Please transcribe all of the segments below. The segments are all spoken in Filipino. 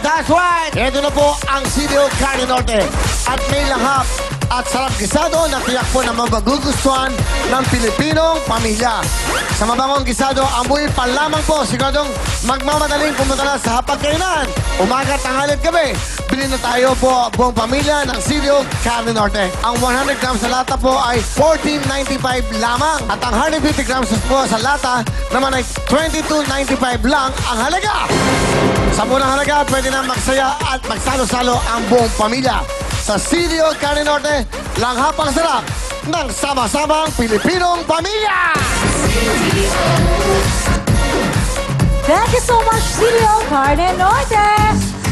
That's right! Ito na po ang CDO Carne Norte. At may lahap at sarap gisado na tiyak po na magugustuhan ng Pilipinong pamilya. Sa mabangong gisado, amoy pa lamang po. Siguradong magmamadaling pumunta na sa hapagkainan. Umaga, tanghali at gabi. Bilhin na tayo po buong pamilya ng CDO Carne Norte. Ang 100 grams sa lata po ay $14.95 lamang. At ang 150 grams po sa lata naman ay $22.95 lang ang halaga. Sa munang halaga, pwede na magsaya at magsalo-salo ang buong pamilya. Sa CDO Carne Norte, langhapang sarap ng sama-samang Pilipinong pamilya! Thank you so much, CDO Carne Norte!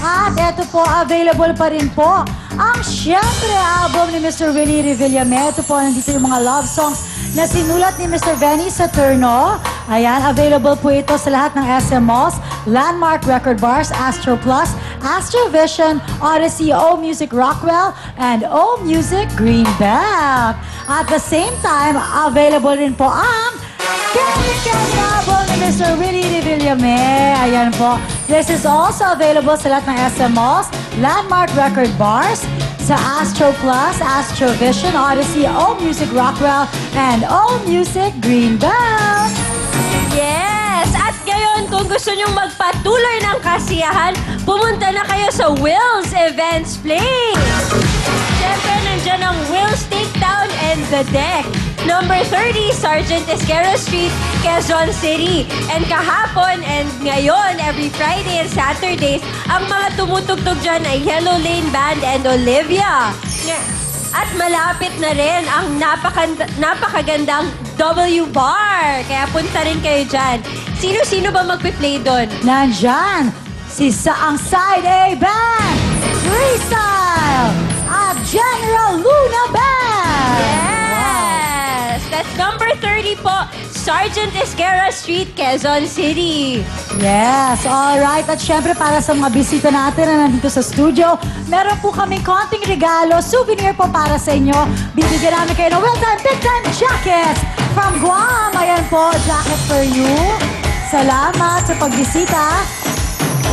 At eto po, available pa rin po ang syempre album ni Mr. Willie Revillame. Ito po, nandito yung mga love songs na sinulat ni Mr. Benny Saturno. Ayan, available po ito sa lahat ng SMOs, Landmark Record Bars, Astro Plus, Astrovision, Odyssey, O Music Rockwell, and O Music Greenback. At the same time, available rin po ang Candy album ni Mr. Willie Revillame. Ayan po. This is also available sa lahat ng SMOs, Landmark Record Bars, sa Astro Plus, Astrovision, Odyssey, O Music Rockwell, and O Music Greenback. Yes! At ngayon, kung gusto nyong magpatuloy ng kasiyahan, pumunta na kayo sa Will's Events Place. Siyempre, nandyan ang Will's Takedown and The Deck. Number 30, Sergeant Esquero Street, Quezon City. And kahapon and ngayon, every Friday and Saturdays, ang mga tumutugtog dyan ay Yellow Lane Band and Olivia. At malapit na rin ang napakagandang W Bar. Kaya punta rin kayo dyan. Sino-sino ba magpi-play doon? Nandyan, ang Side A Band, Freestyle, at General Luna Band. Yes! That's number 30 po, Sergeant Esquera Street, Quezon City. Yes, alright. At syempre para sa mga bisita natin na nandito sa studio, meron po kami konting regalo, souvenir po para sa inyo. Bibigyan namin kayo ng well-time, big-time jackets from Guam. Ayan po, jacket for you. Salamat sa pagbisita.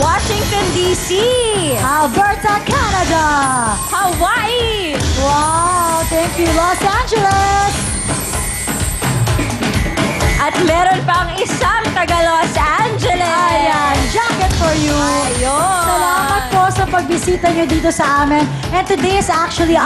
Washington, D.C. Alberta, Canada. Hawaii. Wow, thank you, Los Angeles. At meron pang isang taga Los Angeles. Ayan, jacket for you. Ayun. Salamat po sa pagbisita nyo dito sa amin. And today is actually a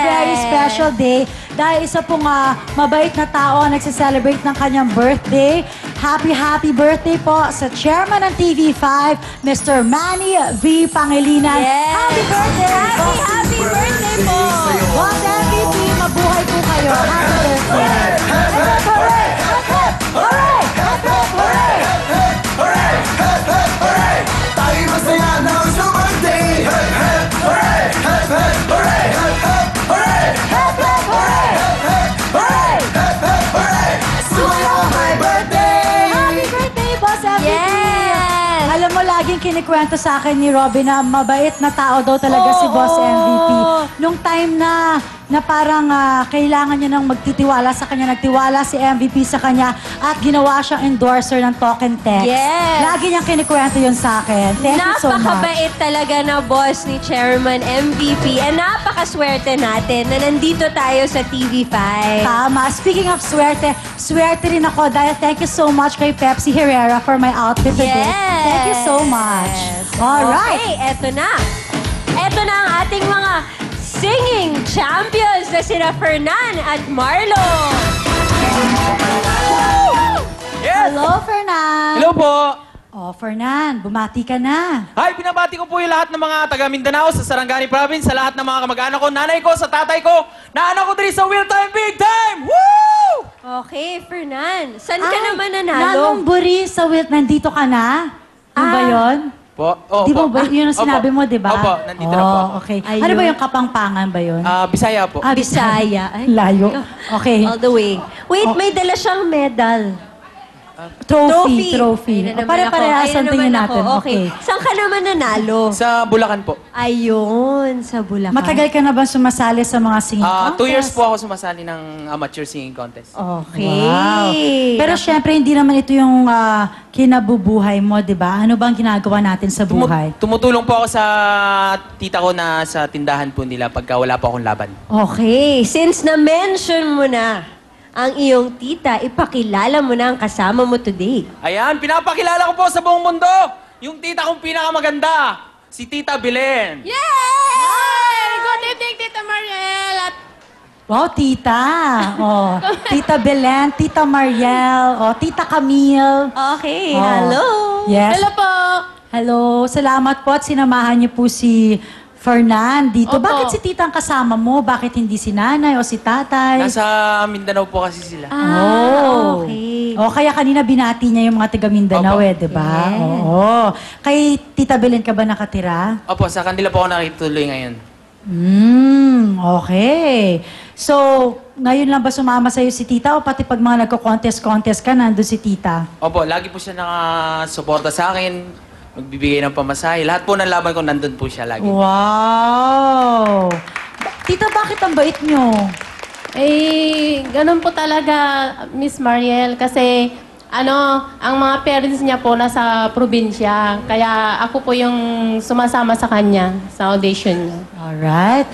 very special day. Dahil isa pong mabait na tao ang nagsiselebrate ng kanyang birthday. Happy birthday po sa chairman ng TV5, Mr. Manny V. Pangilinan. Yes. Happy birthday! Happy birthday po! Boss MVP, mabuhay po kayo. Happy birthday! Hooray! Hooray! Hooray! Hooray! Hooray! Tayo masaya na sa birthday! Hooray! Hooray! Hooray! Hooray! Hooray! Sumayo, my birthday! Happy birthday, Boss MVP! Yes! Alam mo, laging kinikwento sa akin ni Robin na mabait na tao daw talaga si Boss MVP. Nung time na parang kailangan niya nang magtitiwala sa kanya, nagtiwala si MVP sa kanya at ginawa siyang endorser ng Talk and Text. Yes! Lagi niyang kinikwento yun sa akin. Thank you so much. Napakabait talaga na boss ni Chairman MVP. And napakaswerte natin na nandito tayo sa TV5. Tama. Speaking of swerte, swerte rin ako dahil thank you so much kay Pepsi Herrera for my outfit today. Yes! Thank you so much. Alright. Okay, eto na. Eto na ang ating mga singing champions na sina Fernan at Marlo. Yes! Hello, Fernan. Hello po! Oh, Fernan, bumati ka na. Hi, binabati ko po yung lahat ng mga taga Mindanao sa Sarangani Province, sa lahat ng mga kamag-anak ko, nanay ko, sa tatay ko, na anak ko diri sa Will Time Big Time! Woo! Okay, Fernan. Saan ka naman nanalo? Nanong Buri sa Wilt, nandito ka na? Ano ba yun? Po? Oh, Di ba po. ba yun ang sinabi Opo. mo, di ba? Opo, nandito na po ako. Okay. Ayun. Ano ba yung Kapampangan ba yun? Bisaya po. Bisaya. Ay, Layo. Okay. all the way. Wait, may dala siyang medal. Trophy. Ayun na naman Pare-parehas ako. ang Ayun tingin naman natin. ako. Okay. Saan ka naman nanalo? Sa Bulacan po. Ayun, sa Bulacan. Matagal ka na ba sumasali sa mga singing contest? 2 years po ako sumasali ng amateur singing contest. Okay. Wow. Pero syempre, hindi naman ito yung kinabubuhay mo, di ba? Ano bang ginagawa natin sa buhay? Tumutulong po ako sa tita ko na sa tindahan po nila pagka wala po akong laban. Okay, since na-mention mo na ang iyong tita, ipakilala mo na ang kasama mo today. Ayan, pinapakilala ko po sa buong mundo yung tita kong pinakamaganda, si Tita Belen. Yay! Good evening, Tita Mariel. At Wow, tita. Oh, tita Belen, tita Mariel, oh, tita Camille. Okay, Oh. hello. Yes. hello po. Hello, salamat po at sinamahan niyo po si Fernan dito. Opo. Bakit si tita ang kasama mo? Bakit hindi si nanay o si tatay? Nasa Mindanao po kasi sila. Oh. Okay. Oh, kaya kanina binati niya yung mga taga Mindanao Opo. di ba? Yes. Oo. Kay Tita Belen ka ba nakatira? Opo, sa kanila po ako nakituloy ngayon. Okay. So, ngayon lang ba sumama sa'yo si tita o pati pag mga nagko-contest-contest ka, nandun si tita? Opo, lagi po siya nakasuporta sa akin, magbibigay ng pamasahe. Lahat po ng laban ko, nandun po siya lagi. Wow! Tita, bakit ang bait nyo? Ganun po talaga, Miss Mariel. Kasi, ang mga parents niya po nasa probinsya. Kaya ako po yung sumasama sa kanya sa audition niya. Alright.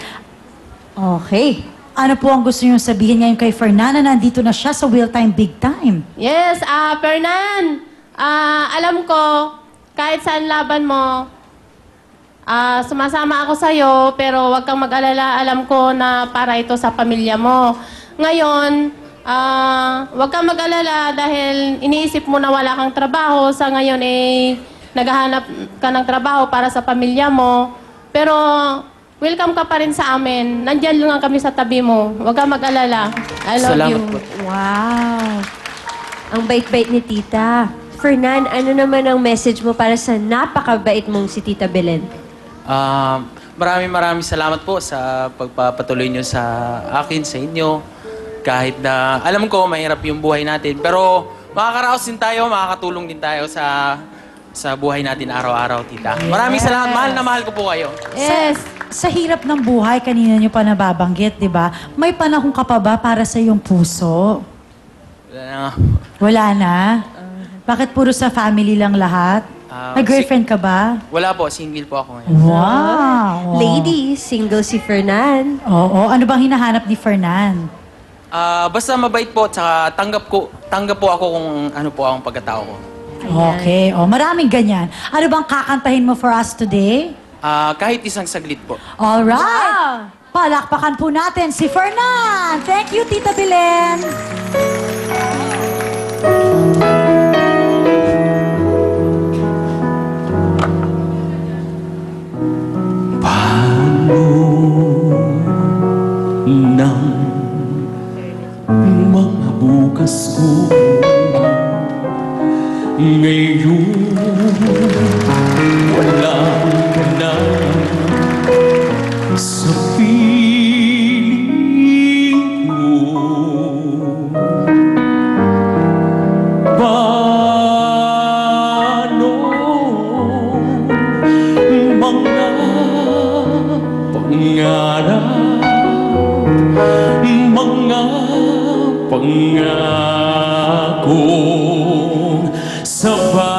Okay. Ano po ang gusto nyo sabihin ngayon kay Fernanda? Nandito na siya sa Will Time Big Time. Yes, Fernan, alam ko, kahit saan laban mo, sumasama ako sa'yo, pero huwag kang mag-alala. Alam ko na para ito sa pamilya mo. Ngayon, huwag kang mag-alala dahil iniisip mo na wala kang trabaho. Sa ngayon, naghahanap ka ng trabaho para sa pamilya mo. Pero, welcome ka pa rin sa amin. Nandyan lang kami sa tabi mo. Huwag kang mag-alala. I love Salamat you. po. Wow. Ang bait-bait ni tita. Fernan, ano naman ang message mo para sa napakabait mong si Tita Belen? Maraming salamat po sa pagpapatuloy nyo sa akin, sa inyo. Kahit na alam ko mahirap yung buhay natin, pero makakaraos din tayo, makakatulong din tayo sa buhay natin araw-araw, tita. Maraming salamat. Mahal na mahal ko po kayo. Yes. Sa hirap ng buhay, kanina nyo pa nababanggit, di ba? May panahon ka pa ba para sa iyong puso? Wala na? Bakit puro sa family lang lahat? May girlfriend ka ba? Wala po, single po ako ngayon. Wow! Ladies, single si Fernan. Oo. Ano bang hinahanap ni Fernan? Basta mabait po, tsaka tanggap po ako kung ano po ang pagkatao ko. Okay. O, maraming ganyan. Ano bang kakantahin mo for us today? Kahit isang saglit po. Alright! Palakpakan po natin si Fernan! Thank you, Tita Belen! Ng mga bukas ko ngayon walang ka na sa piling ko. Paano mga pangarap, mga pangakong sabay